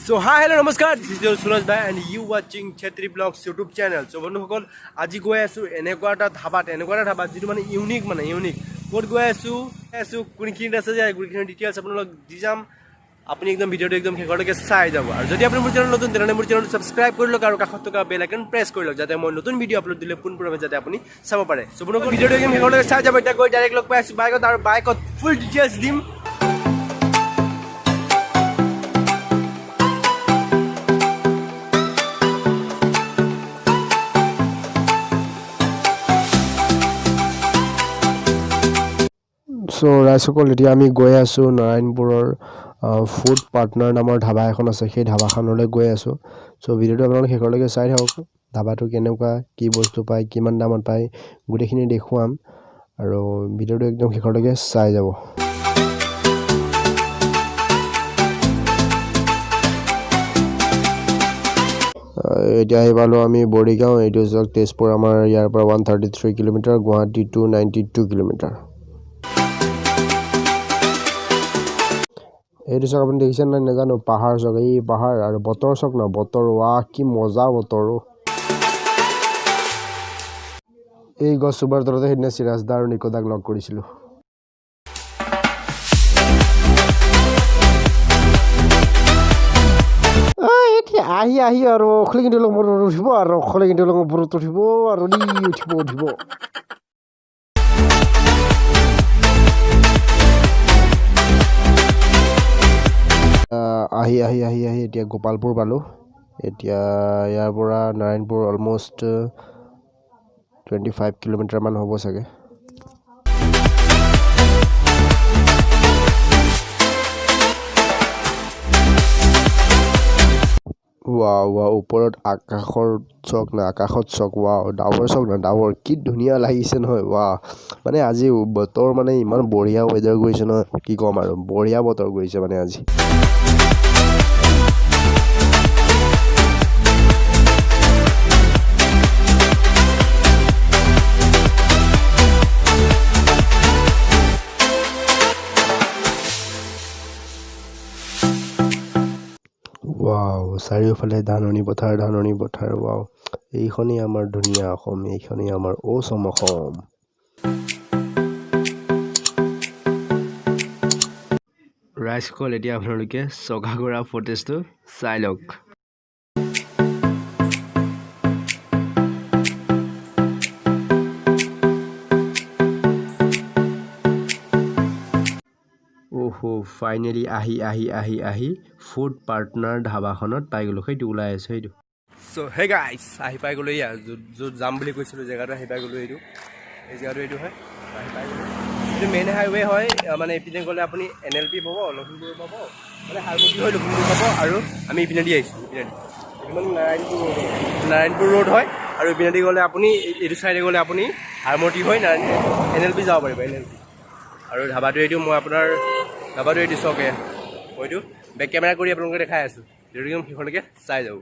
So hi hello namaskar, this is your suraj bhai and you watching Chetry Vlogs YouTube channel. So বন্ধু সকল আজি গৈ আছো এনেকুৱা এটা ধাবাত যেটো মানে ইউনিক ক'ত গৈ আছো কোনখিনিত আছে যে গুৰিখিনি ডিটেইলছ আপোনালোক দি যাম আপুনি একদম ভিডিওটো একদম শেষলৈকে চাই যাব আৰু যদি আপুনি মোৰ চেনেল নতুন তেনেহলে মোৰ চেনেলটো সাবস্ক্ৰাইব কৰি লওক আৰু কাষত থকা বেল আইকন প্ৰেছ কৰি লওক যাতে মই নতুন ভিডিও আপলোড দিলে পোনপটীয়াকৈ যাতে আপুনি চাব পাৰে সো বন্ধু সকল ভিডিওটো একদম শেষলৈকে চাই যাব এটা গৈ ডাইৰেক্ট লগ পাই আছো বাইকত ফুল ডিটেইলছ দিম So ৰাইজসকল এতিয়া আমি গৈ আছো নাৰায়ণপুৰৰ ফুড পাৰ্টনাৰ নামৰ ধাবা এখন আছে সেই ধাবাখনলৈ গৈ আছো সো ভিডিওটো আপোনালোকে শেষলৈকে চাই থাকক ধাবাটো কেনেকুৱা কি বস্তু পায় কিমান দামত পায় গোটেইখিনি দেখুৱাম আৰু ভিডিওটো একদম শেষলৈকে চাই যাব এতিয়া আহিবালো আমি বৰিগাঁও এইটো তেজপুৰ আমাৰ ইয়াৰ পৰা 133 কিলোমিটাৰ গুৱাহাটী 292 কিলোমিটাৰ এইটো চক আপুনি দেখিছেন না নাজানো পাহাৰ চক এই পাহাৰ আৰু বতৰ চক না বতৰ ওয়া কি মজা বতৰ এই গছুবাৰ তলতে হেদিনা সিৰাজদাৰ আৰু নিকদাক লগ কৰিছিলো এতিয়া আহি আৰু খলি কিন্তু লগ মোৰ উঠিব আৰু খলি কিন্তু লগ মোৰ উঠিব আৰু উঠিব আহি এতিয়া গোপালপুৰ পালো এতিয়া ইয়াৰ পৰা নাৰায়ণপুৰ অলমোষ্ট 25 কিলোমিটাৰ মান হ'ব চাগে ওৱাও ওপৰত আকাশত চক ওৱাও ডাৱৰ কি ধুনীয়া লাগিছে নহয় ওৱা মানে আজি বতৰ মানে ইমান বঢ়িয়া ওয়েদাৰ গৈছে ন কি কম আৰু বঢ়িয়া বতৰ গৈছে মানে আজি ওৱাও চাৰিওফালে ধাননি পথাৰ ওৱাও এইখনেই আমাৰ ধুনীয়া অসম এইখনেই আমাৰ অসম ৰাইজসকল এতিয়া আপোনালোকে চগাগৰা ফুটেজটো চাই লওক ওহো ফাইনেলি আহি ফুড পাৰ্টনাৰ ধাবাখনত পাই গ'লো সেইটো ওলাই আছে সেইটো সো হে গাইস আহি পাই গ'লো ইয়া য'ত যাম বুলি কৈছিলোঁ জেগাটো আহি পাই গ'লো এইটো এই জেগাটো এইটো হয় আহি পাই গ'লো এইটো মেইন হাইৱে হয় মানে ইপিনে গ'লে আপুনি NLP পাব লখিমপুৰ পাব মানে হাৰমতি হৈ লখিমপুৰ পাব আৰু আমি ইপিনে দি আহিছোঁ মানে নাৰায়ণপুৰ ৰোড হয় আৰু ইপিনে দি গ'লে আপুনি এইটো চাইডে গ'লে আপুনি হাৰমতি হৈ NLP যাব পাৰিব NLP আৰু ধাবাটো এইটো মই আপোনাৰ ধাবাটো এইটো চকে হয়তো বেক কেমেৰা কৰি আপোনালোকে দেখাই আছোঁ ভিডিঅ'টো শেষলৈকে চাই যাব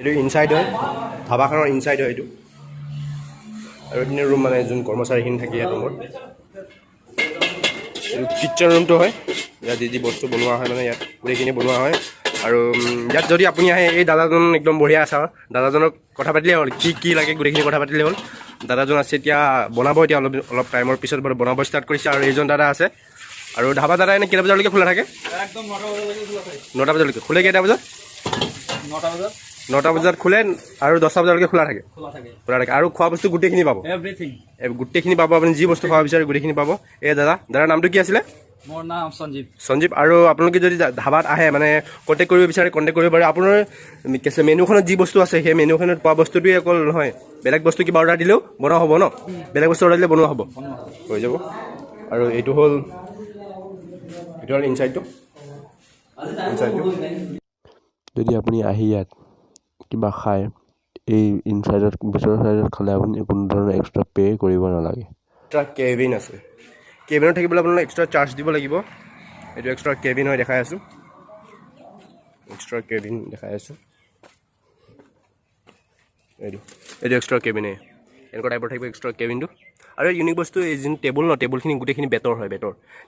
এইটো ইনসাইড হয় ধাবাখনৰ ইনসাইড হয় এইটো আৰু এইখিনি ৰুম মানে যোন কৰ্মচাৰীখিনি থাকে ইয়াত ৰুমত কিটচেন ৰুমটো হয় ইয়াত যি বস্তু বনোৱা হয় মানে ইয়াত গোটেইখিনি বনোৱা হয় আৰু ইয়াত যদি আপুনি আহে এই দাদাজন একদম বঢ়িয়া আছে দাদাজনক কথা পাতিলে হ'ল কি লাগে গোটেইখিনি কথা পাতিলে হ'ল দাদাজন আছে এতিয়া বনাব এতিয়া অলপ টাইমৰ পিছত বনাব ষ্টাৰ্ট কৰিছে আৰু এইজন দাদা আছে আৰু ধাবা দাদা এনে কেইটা বজালৈকে খোলা থাকে একদম 9টা বজালৈকে খোলে কেইটা বজাত 9টা বজাত খোলে আৰু 10টা বজালৈকে খোলা থাকে আৰু খোৱা বস্তু গোটেইখিনি পাব গোটেইখিনি পাব আপুনি যি বস্তু খাব বিচাৰে গোটেইখিনি পাব এই দাদাৰ নামটো কি আছিলে মোৰ নাম সঞ্জীৱ। সঞ্জীৱ আৰু আপোনালোকে যদি ধাবাত আহে মানে কণ্টেক্ট কৰিব বিচাৰে কণ্টেক্ট কৰিব পাৰে। আপোনাৰ মেনুখনত যি বস্তু আছে সেই মেনুখনত পোৱা বস্তুটোৱে অকল নহয়, বেলেগ বস্তু কিবা অৰ্ডাৰ দিলেও বনোৱা হ'ব ন? বেলেগ বস্তু অৰ্ডাৰ দিলে বনোৱা হ'ব, হৈ যাব। আৰু এইটো হ'ল ইনচাইডটো। যদি আপুনি আহি ইয়াত কিবা খায়, এই ইনচাইডত ভিতৰৰ চাইডত খালে আপুনি কোনো ধৰণৰ এক্সট্ৰা পে' কৰিব নালাগে। এক্সট্ৰা কেবিন আছে, কেবিনত থাকিবলৈ আপোনালোকে এক্সট্ৰা চাৰ্জ দিব লাগিব। এইটো এক্সট্ৰা কেবিন হয়, দেখাই আছোঁ। এক্সট্ৰা কেবিন দেখাই আছোঁ। এইটো এক্সট্ৰা কেবিনে এনেকুৱা টাইপৰ থাকিব এক্সট্ৰা কেবিনটো। আৰু ইউনিক বস্তু এই যোন টেবুল ন, টেবুলখিনি গোটেইখিনি বেতৰ হয়,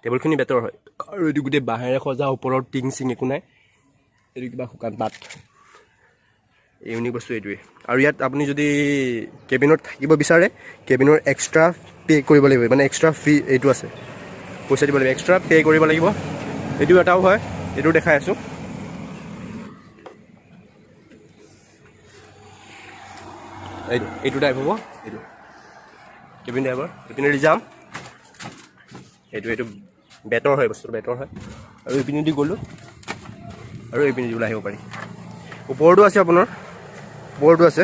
টেবুলখিনি বেতৰ হয়। আৰু এইটো গোটেই বাঁহেৰে সজা, ওপৰত টিং চিং একো নাই, এইটো কিবা শুকান পাত। ইউনিক বস্তু এইটোৱে। আৰু ইয়াত আপুনি যদি কেবিনত থাকিব বিচাৰে, কেবিনৰ এক্সট্ৰা পে' কৰিব লাগিব, মানে এক্সট্ৰা ফি এইটো আছে, পইচা দিব লাগিব, এক্সট্ৰা পে' কৰিব লাগিব। এইটো এটাও হয়, এইটো দেখাই আছোঁ। এইটো টাইপ হ'ব, এইটো কেবিন টাইপৰ। এইপিনেদি যাম, এইটো বেতৰ হয়, বস্তুটো বেতৰ হয়। আৰু এইপিনেদি গ'লোঁ, আৰু এইপিনেদি ওলাই আহিব পাৰি। ওপৰতো আছে, আপোনাৰ ওপৰতো আছে।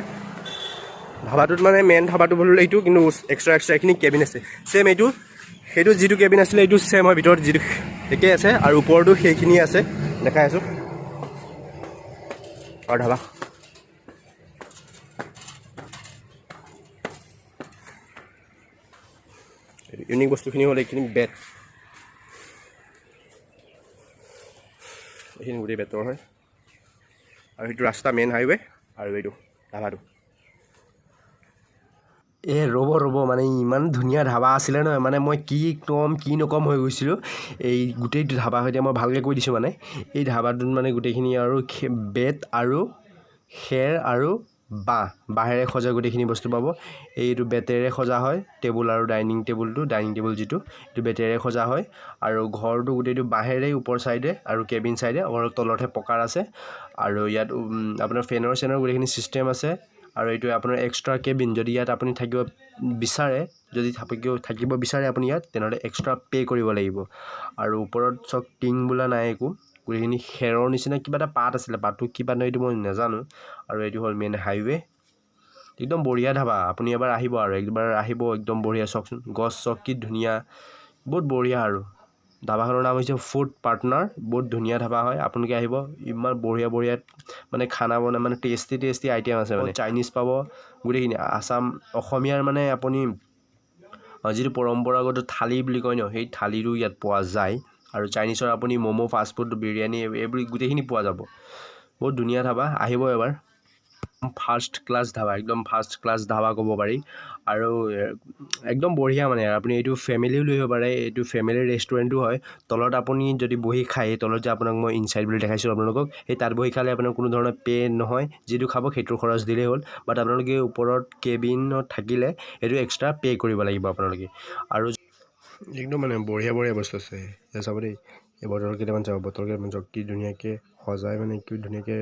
ধাবাটোত মানে মেইন ধাবাটো হ'ল এইটো, কিন্তু এক্সট্ৰা এইখিনি কেবিন আছে। ছেম সেইটো যিটো কেবিন আছিলে এইটো ছেম হয়, ভিতৰত যিটো একেই আছে। আৰু ওপৰতো সেইখিনি আছে, দেখাই আছোঁ। আৰু ধাবা ইউনিক বস্তুখিনি হ'ল এইখিনি বেত, এইখিনি গোটেই বেতৰ হয়। আৰু সেইটো ৰাস্তা মেইন হাইৱে, আৰু এইটো ধাবাটো। ৰ'ব মানে ইমান ধুনীয়া ধাবা আছিলে নহয়, মানে মই কি নকম হৈ গৈছিলোঁ। এই গোটেই ধাবা সৈতে মই ভালকৈ কৈ দিছোঁ। মানে এই ধাবাটোত মানে গোটেইখিনি আৰু বেত আৰু খেৰ আৰু বাঁহেৰে সজা গোটেইখিনি বস্তু পাব। এইটো বেতেৰে সজা হয়, টেবুল আৰু ডাইনিং টেবুল যিটো এইটো বেতেৰে সজা হয়। আৰু ঘৰটো গোটেইটো বাঁহেৰে ওপৰ চাইডে, আৰু কেবিন চাইডে অলপ তলতহে পকাৰ আছে। আৰু ইয়াত আপোনাৰ ফেনৰ গোটেইখিনি ছিষ্টেম আছে। আৰু এইটো আপোনাৰ এক্সট্ৰা কেবিন। যদি ইয়াত আপুনি থাকিব বিচাৰে আপুনি ইয়াত, তেনেহ'লে এক্সট্ৰা পে' কৰিব লাগিব। আৰু ওপৰত চব টিং বোলা নাই একো, গোটেইখিনি খেৰৰ নিচিনা কিবা এটা পাত আছিলে, পাতটো কি পাত এইটো মই নাজানো। আৰু এইটো হ'ল মেইন হাইৱে। একদম বঢ়িয়া ধাবা, আপুনি এবাৰ আহিব, আৰু একবাৰ আহিব, একদম বঢ়িয়া। চাওকচোন গছ চক কি ধুনীয়া, বহুত বঢ়িয়া। আৰু ধাবাখনৰ নাম হৈছে ফুড পাৰ্টনাৰ, বহুত ধুনীয়া ধাবা হয়। আপোনালোকে আহিব, ইমান বঢ়িয়া মানে খানা বনাই, মানে টেষ্টি আইটেম আছে। মানে চাইনিজ পাব গোটেইখিনি, অসমীয়াৰ মানে আপুনি যিটো পৰম্পৰাগত থালি বুলি কয় ন, সেই থালিটো ইয়াত পোৱা যায়। আৰু চাইনিজৰ আপুনি ম'ম', ফাষ্টফুড, বিৰিয়ানী এইবোৰ গোটেইখিনি পোৱা যাব। বহুত ধুনীয়া ধাবা, আহিব এবাৰ। ফাৰ্ষ্ট ক্লাছ ধাবা ক'ব পাৰি। আৰু একদম বঢ়িয়া মানে আপুনি এইটো ফেমিলিও লৈ আহিব পাৰে। এইটো ফেমিলি ৰেষ্টুৰেণ্টো হয়। তলত আপুনি যদি বহি খায়, তলত যে আপোনাক মই ইনচাইড বুলি দেখাইছোঁ আপোনালোকক, সেই তাত বহি খালে আপোনাৰ কোনো ধৰণৰ পে' নহয়, যিটো খাব সেইটোৰ খৰচ দিলেই হ'ল। বাট আপোনালোকে ওপৰত কেবিনত থাকিলে সেইটো এক্সট্ৰা পে' কৰিব লাগিব আপোনালোকে। আৰু একদম মানে বঢ়িয়া বস্তু আছে। চাব দেই, এই বটল কেইটামান চাওক, কি ধুনীয়াকৈ সজাই, মানে কি ধুনীয়াকৈ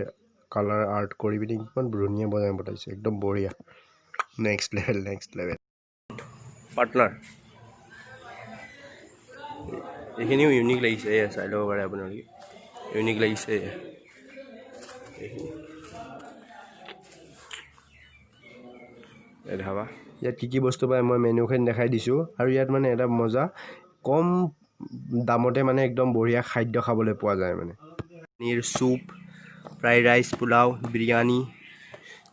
কালাৰ আৰ্ট কৰি পিনি ইমান ধুনীয়া বনাইছে, একদম বঢ়িয়া। Next level partner. এইখিনিও ইউনিক লাগিছে, চাই ল'ব পাৰে আপোনালোকে, ইউনিক লাগিছে। এই ধাবা, ইয়াত কি বস্তু পায় মই মেনুখিনি দেখাই দিছোঁ। আৰু ইয়াত মানে এটা মজা, কম দামতে মানে একদম বঢ়িয়া খাদ্য খাবলৈ পোৱা যায়। মানে paneer soup, fried rice, pulao, biryani,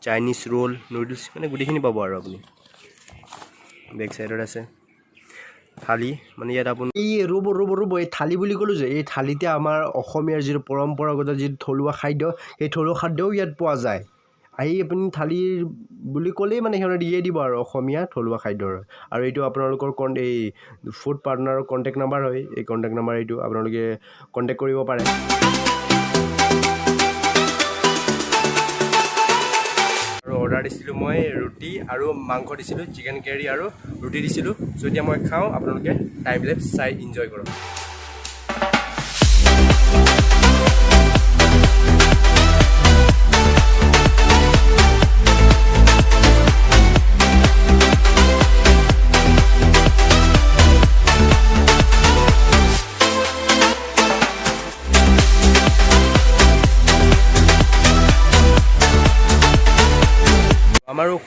Chinese roll, noodles, মানে গোটেইখিনি পাব। আৰু আপুনি বেক চাইডত আছে থালি, মানে ইয়াত আপুনি ৰ'ব এই থালি বুলি ক'লোঁ যে, এই থালিতে আমাৰ অসমীয়াৰ যিটো পৰম্পৰাগত যিটো থলুৱা খাদ্য, সেই থলুৱা খাদ্যও ইয়াত পোৱা যায়। আহি আপুনি থালি বুলি ক'লেই মানে সিহঁতে দিয়ে দিব, আৰু অসমীয়া থলুৱা খাদ্যৰ। আৰু এইটো আপোনালোকৰ এই ফুড পাৰ্টনাৰৰ কণ্টেক্ট নাম্বাৰ হয়। এই কণ্টেক্ট নাম্বাৰ এইটো আপোনালোকে কণ্টেক্ট কৰিব পাৰে। আৰু অৰ্ডাৰ দিছিলোঁ মই ৰুটি আৰু মাংস দিছিলোঁ, চিকেন কাৰী আৰু ৰুটি দিছিলোঁ। চ' এতিয়া মই খাওঁ, আপোনালোকে টাইম লেপছ চাই এনজয় কৰক।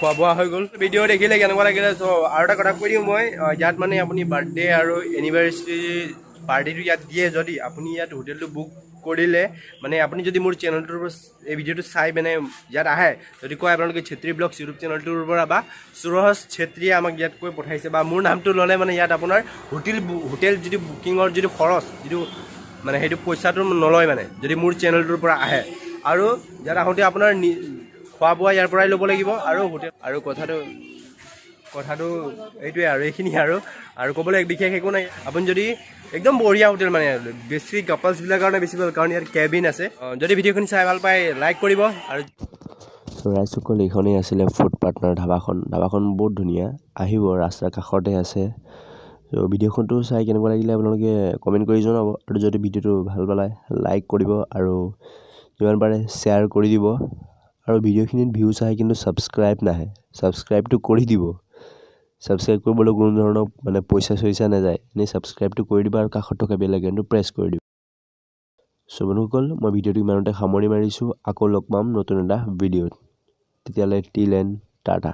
খোৱা বোৱা হৈ গ'ল ভিডিঅ' দেখিলে কেনেকুৱা লাগিলে চ' আৰু এটা কথা কৈ দিওঁ মই ইয়াত মানে আপুনি বাৰ্থডে আৰু এনিভাৰ্চাৰী পাৰ্টিটো ইয়াত দিয়ে যদি আপুনি ইয়াত হোটেলটো বুক কৰিলে মানে আপুনি যদি মোৰ চেনেলটোৰ এই ভিডিঅ'টো চাই মানে ইয়াত আহে যদি কয় আপোনালোকে চেত্ৰী ব্লগছ ইউটিউব চেনেলটোৰ পৰা বা সুৰজ চেত্ৰীয়ে আমাক ইয়াত কৈ পঠাইছে বা মোৰ নামটো ল'লে মানে ইয়াত আপোনাৰ হোটেল যিটো বুকিঙৰ যিটো খৰচ যিটো মানে সেইটো পইচাটো নলয় মানে যদি মোৰ চেনেলটোৰ পৰা আহে আৰু ইয়াত আহোঁতে আপোনাৰ খোৱা বোৱা ইয়াৰ পৰাই ল'ব লাগিব আৰু হোটেল আৰু কথাটো এইটোৱে আৰু এইখিনি আৰু ক'বলৈ বিশেষ একো নাই আপুনি যদি একদম বঢ়িয়া হোটেল মানে বেছি কাপলছবিলাকৰ কাৰণে বেছি ভাল কাৰণ ইয়াত কেবিন আছে যদি ভিডিঅ'খিনি চাই ভাল পায় লাইক কৰিব আৰু ৰাইজসকল এইখনেই আছিলে ফুড পাৰ্টনাৰ ধাবাখন বহুত ধুনীয়া আহিব ৰাস্তাৰ কাষতে আছে ত' ভিডিঅ'খনটো চাই কেনেকুৱা লাগিলে আপোনালোকে কমেণ্ট কৰি জনাব আৰু যদি ভিডিঅ'টো ভাল পালে লাইক কৰিব আৰু যিমান পাৰে শ্বেয়াৰ কৰি দিব আৰু ভিডিঅ'খিনিত ভিউজ আহে কিন্তু ছাবস্ক্ৰাইব নাহে ছাবস্ক্ৰাইবটো কৰি দিব ছাবস্ক্ৰাইব কৰিবলৈ কোনো ধৰণৰ মানে পইচা নাযায় এনেই ছাবস্ক্ৰাইবটো কৰি দিব আৰু কাষত থকা বেল আইকনটো প্ৰেছ কৰি দিব চ' বন্ধুসকল মই ভিডিঅ'টো ইমানতে সামৰি মাৰিছোঁ আকৌ লগ পাম নতুন এটা ভিডিঅ'ত তেতিয়ালৈ টিল এণ্ড টাটা